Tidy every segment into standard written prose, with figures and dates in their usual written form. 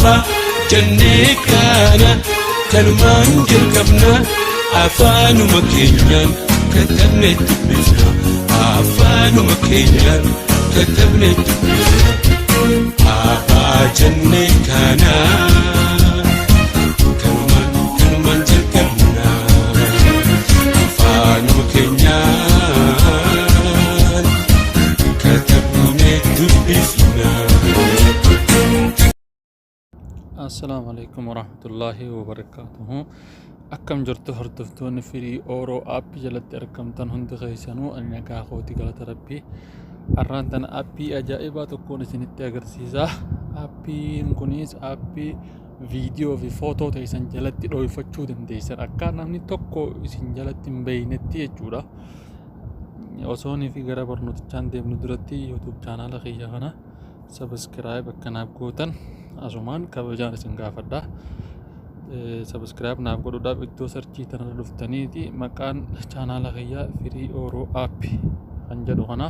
dhufa jennee kana kanumaan jalqabna afaanuma keenyaan katabne dubbifna afaanuma keenyaan katabne dubbifna abaa jennee kana kanumaan jalqabna afaanuma keenyaan katabne dubbifna. السلام عليكم ورحمة الله وبركاته. أكم جرت هردفتون في أورو أبي جلت أركمتن هند خيسانو أن يكاخوتي قلت ربي أرانتن أبي أجائبا تكون سنت أغرسيزا أبي نكونيس أبي فيديو في فوتو تيسن جلت روي فتشو دنديسن أكا نمني توكو إسن جلت مبينتي يجورا وصوني في غرا برنوتشان ديم ندرتي يوتيوب channel خيجا خنا سبسكرايب أكناب قوتن asumaan kabajaan isin gaafadha. Subscribe naaf godhuudhaaf iddoo sarchii tanarra dhuftaniiti maqaan chaanaala kiyyaa firii ooroo aappi kan jedhu kana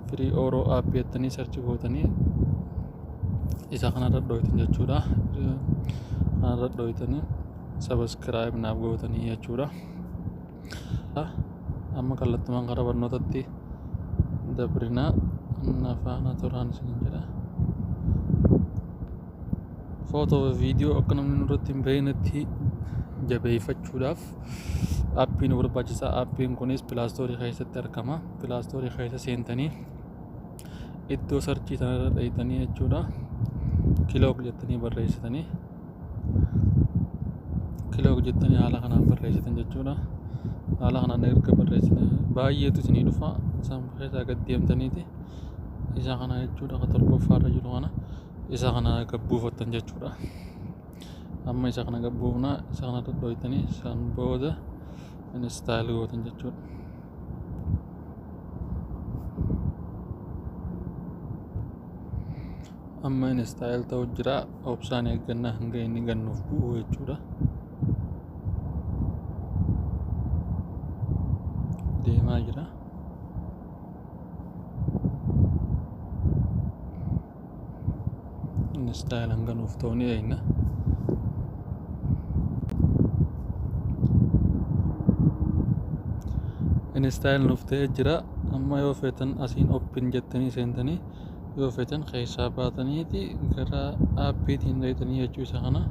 firii ooroo aappi jettanii sarchi gootanii isa kanarra dhooytan jechuudha. Kanarra dhooytanii subscribe naaf gootanii jechuudha. Amma kallattumaan gara barnootatti dabrinaa nafaana turaan isin jedha. Foto video akka namni nurratti hin beeknetti jabeeffachuudhaaf aappiin nu barbaachisa. Aappiin kunis pilaastoorii keessatti argama. Pilaastoorii keessa seentanii iddoo sarchii tanarra dhayitanii jechuudha. Kiloog jettanii barreessitanii kiloog jettanii haala kanaan barreessitan jechuudha. Haala kanaan erga barreessine baay'eetu isinii dhufa. Isaan keessaa gad deemtaniiti isa kana jechuudha. Ka torbaffaarra jiru kana isa kana gabbuufattan jechuudha. Amma isa kana gabbuufna isa kana dhooytanii isaan booda install gootan jechuudha. Amma install ta'u jira. Opsaan eeggannaa hanga inni gannuuf bu'u jechuudha. Deemaa jira. Style hanga nuuf ta'u ni eegna. Inni style nuuf ta'ee jira. Amma yoo feetan asiin open jettanii seentanii yoo feetan keessaa baataniiti gara aappiitiin dhayitanii jechuu isa kana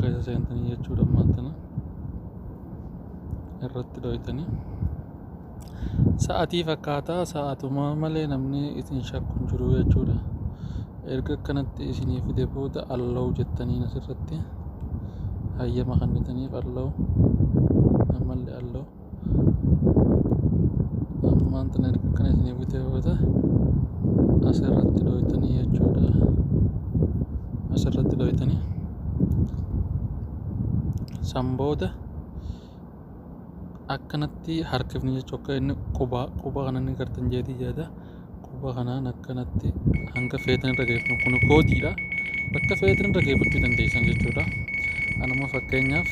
keessa seentanii jechuudha. Ammaan tana irratti dhooytanii sa'aatii fakkaataa sa'aatuma malee namni isin shakku hin jiru jechuudha. Erga kanatti isinii fide booda allow jettanii asirratti hayyama kennitaniif allow ammallee allow ammaan tan erga kana isinii fide booda asirratti dhooytanii jechuudha. Asirratti dhooytanii san booda akkanatti harkifni jechuu akka inni quba kana inni gartan jeetii jedha. Quba kanaan akkanatti hanga feetan irra geeffamu kun koodiidha. Bakka feetan irra geeffachuu dandeessan jechuudha. Anuma fakkeenyaaf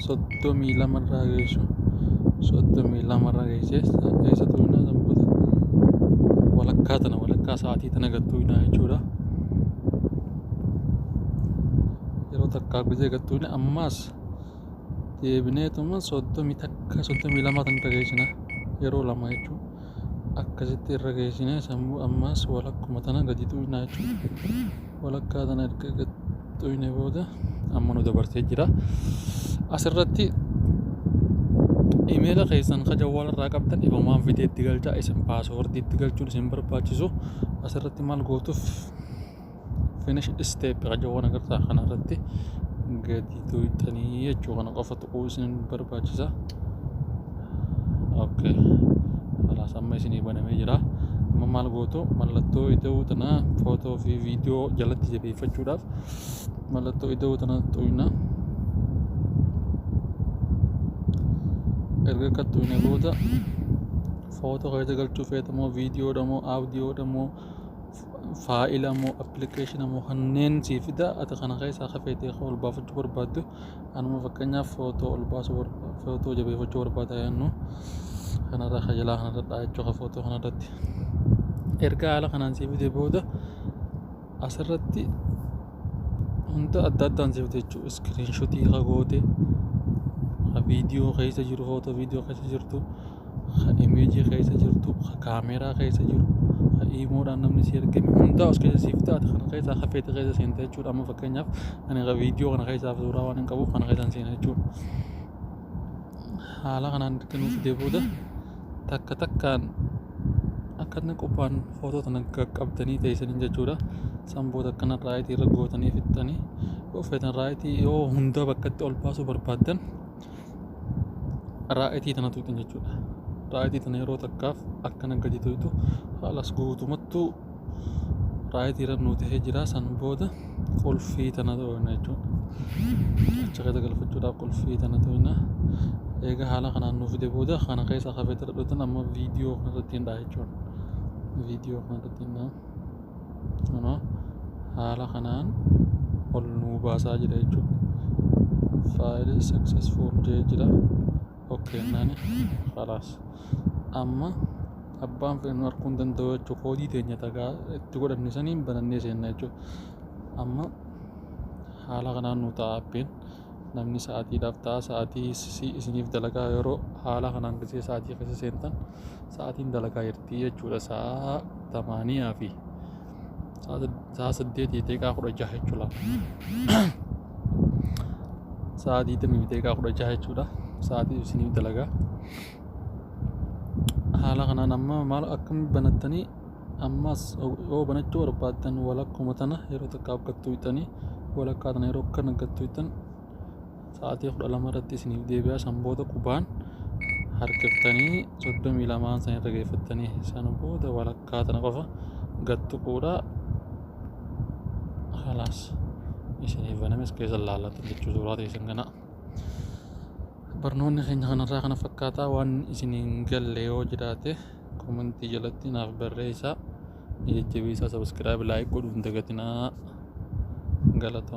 32 irraa geessu 32 irraa geessee eessa tuunaa sanboota walakkaa sa'aatii tana gattuudha jechuudha. Yeroo takkaa gudee gattuudha. Ammaas deebineetuma 32 tan irra geessina yeroo lama jechuudha. Akkasitti irra geessine sammuu ammaas walakkuma tana gadi tuuynaa jechuudha. Walakkaa tana erga gadi tuuyne booda amma nu dabarsee jira. Asirratti imeela keessan ka jawwaala irraa qabdan ifamaan fideetti galchaa isin paaswoordii itti galchuun isin barbaachisu. Asirratti maal gootuuf finish step ka jawwaala agartaa kanarratti gadi tuuyxanii jechuu kana qofa tuquu isin barbaachisa. Okay. Amma isinii banamee jira. Amma maal gootu mallattoo ida'uu tana footoo fi viidiyoo jalatti jabeeffachuudhaaf mallattoo ida'uu tana tuqna. Erga akka tuqne booda footoo keessa galchuu feetamoo viidiyoodhamoo aawudiyoodhamoo fa'ilamoo appilikeeshinamoo kanneen sii fida ati kana keessaa akka feetee ol baafachuu barbaaddu anuma fakkeenyaaf footoo ol baasuu footoo jabeeffachuu barbaada yaannu kanarra kajalaa kanarra dhaachuu footoo kanarratti erga haala kanaan siif fide booda asirratti hunda adda addaan siif fide jechuudha. Iskiriinshotii goote viidiyoo keessa jiru, footoo viidiyoo keessa jirtu, imeejii keessa jirtu, kaameeraa keessa jiru, iimoodhaan namni si ergame hundaa as keessa siif taate kana keessaa hafeete keessa seenta jechuudha. Amma fakkeenyaaf ani viidiyoo kana keessaaf suuraa waan hin qabuuf kana keessaan seena jechuudha. Haala kanaan erga nuuf fidee booda takka takkaan akka inni qophaan footoo sana qaqqabdanii teessanii jechuudha. San booda akkana raayitii irra gootanii fixxanii yoo feetan raayitii yoo hunda bakkatti ol baasuu barbaaddan raayitii tana tuuxan jechuudha. Raayitii tana yeroo takkaaf akkana gadi tuutu haalas guutumattuu raayitii irra nuu tahee jira. San booda qulfii tana to'ina jechuudha. Achi keessa galfachuudhaaf qulfii tana to'ina. Egaa haala kanaan nuuf fide booda kana keessa hafeete dhadhuutan amma viidiyoo kanarratti hin dhaha jechuudha. Viidiyoo kanarratti hin dhaha. Haala kanaan ol nuu baasaa jira jechuudha. Faayilii successful jee jira. Okay nani khalaas. Amma abbaan feenu arguu hin danda'u jechuudha. Koodii teenya tagaa itti godhanne saniin banannee seenna jechuudha. Amma haala kanaan nuu ta'a appeen. Namni sa'aatiidhaaf ta'a. Sa'aatii isiniif dalagaa yeroo haala kanaan gisee sa'aatii keessa seentan sa'aatiin dalagaa jirti jechuudha. Sa'a 8 fi sa'a 8 daqiiqaa 16 jechuudha. Sa'a 20 daqiiqaa 16 jechuudha. Sa'aatii isiniif dalagaa. Haala kanaan amma maal akkam banattanii ammas yoo banachuu barbaaddan walakkuma tana yeroo takkaaf gattuutanii walakkaa tana yeroo akkana gattuutan sa'aatii 12 irratti isiniif deebi'a. San booda qubaan harkiftanii 32 san irra geeffattanii san booda walakkaa tana qofa gattuquudha. Halaas isiniif banames keessa laallatan jechuu suuraa teessan kana. Barnoonni keenya kanarraa kana fakkaataa. Waan isiniin galle yoo jiraate komentii jalatti naaf barreysaa. Jajjabeessaa, sabiskiraayib, laayik godhuu hin dagatinaa. Galatoomna.